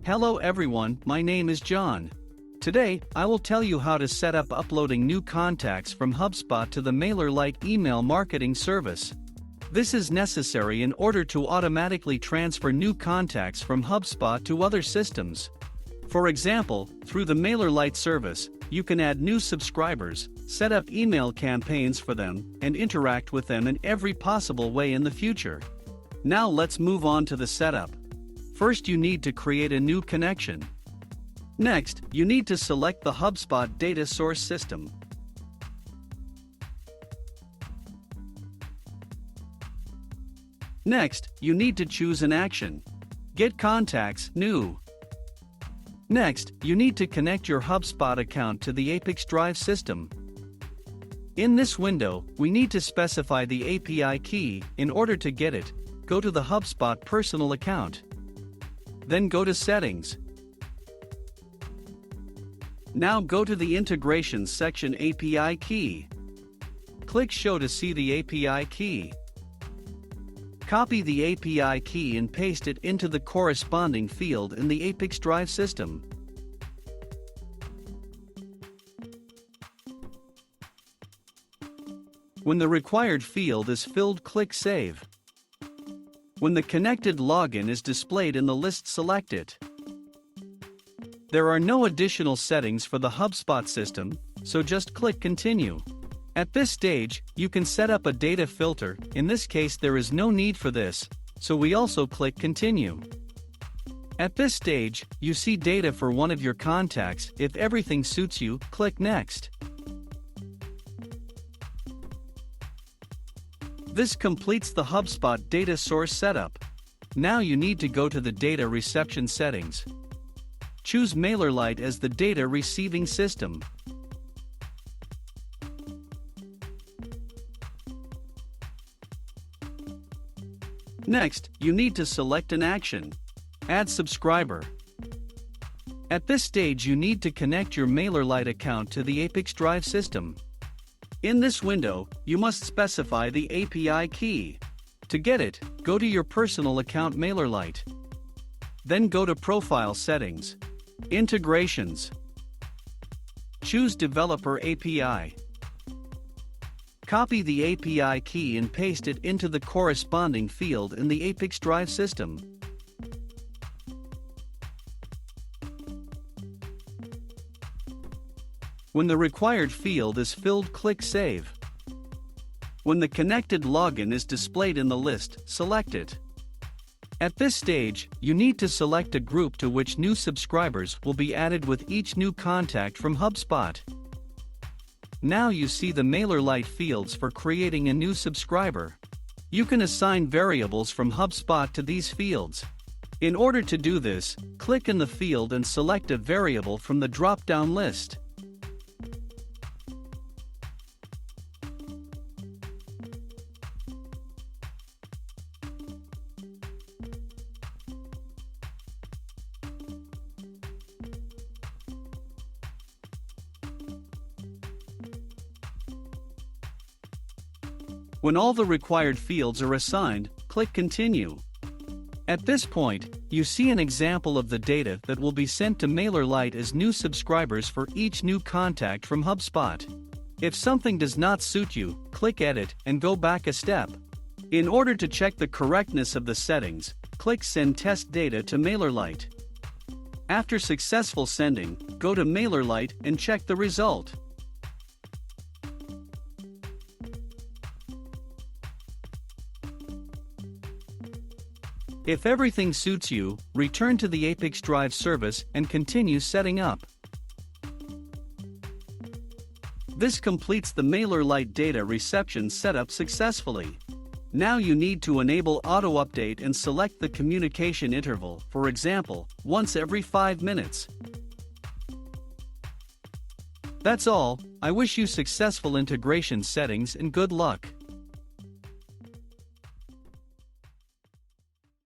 Hello everyone, my name is John. Today, I will tell you how to set up uploading new contacts from HubSpot to the MailerLite email marketing service. This is necessary in order to automatically transfer new contacts from HubSpot to other systems. For example, through the MailerLite service, you can add new subscribers, set up email campaigns for them, and interact with them in every possible way in the future. Now let's move on to the setup. First, you need to create a new connection. Next, you need to select the HubSpot data source system. Next, you need to choose an action. Get contacts, new. Next, you need to connect your HubSpot account to the ApiX-Drive system. In this window, we need to specify the API key. In order to get it, go to the HubSpot personal account. Then go to Settings. Now go to the Integrations section API key. Click Show to see the API key. Copy the API key and paste it into the corresponding field in the ApiX-Drive system. When the required field is filled, click Save. When the connected login is displayed in the list, select it. There are no additional settings for the HubSpot system, so just click Continue. At this stage, you can set up a data filter. In this case, there is no need for this, so we also click Continue. At this stage, you see data for one of your contacts. If everything suits you, click Next. This completes the HubSpot data source setup. Now you need to go to the data reception settings. Choose MailerLite as the data receiving system. Next, you need to select an action. Add subscriber. At this stage, you need to connect your MailerLite account to the ApiX-Drive system. In this window, you must specify the API key. To get it, go to your personal account MailerLite. Then go to Profile Settings. Integrations. Choose Developer API. Copy the API key and paste it into the corresponding field in the ApiX-Drive system. When the required field is filled, click Save. When the connected login is displayed in the list, select it. At this stage, you need to select a group to which new subscribers will be added with each new contact from HubSpot. Now you see the MailerLite fields for creating a new subscriber. You can assign variables from HubSpot to these fields. In order to do this, click in the field and select a variable from the drop-down list. When all the required fields are assigned, click Continue. At this point, you see an example of the data that will be sent to MailerLite as new subscribers for each new contact from HubSpot. If something does not suit you, click Edit and go back a step. In order to check the correctness of the settings, click Send Test Data to MailerLite. After successful sending, go to MailerLite and check the result. If everything suits you, return to the ApiX-Drive service and continue setting up. This completes the MailerLite data reception setup successfully. Now you need to enable auto-update and select the communication interval, for example, once every 5 minutes. That's all. I wish you successful integration settings and good luck.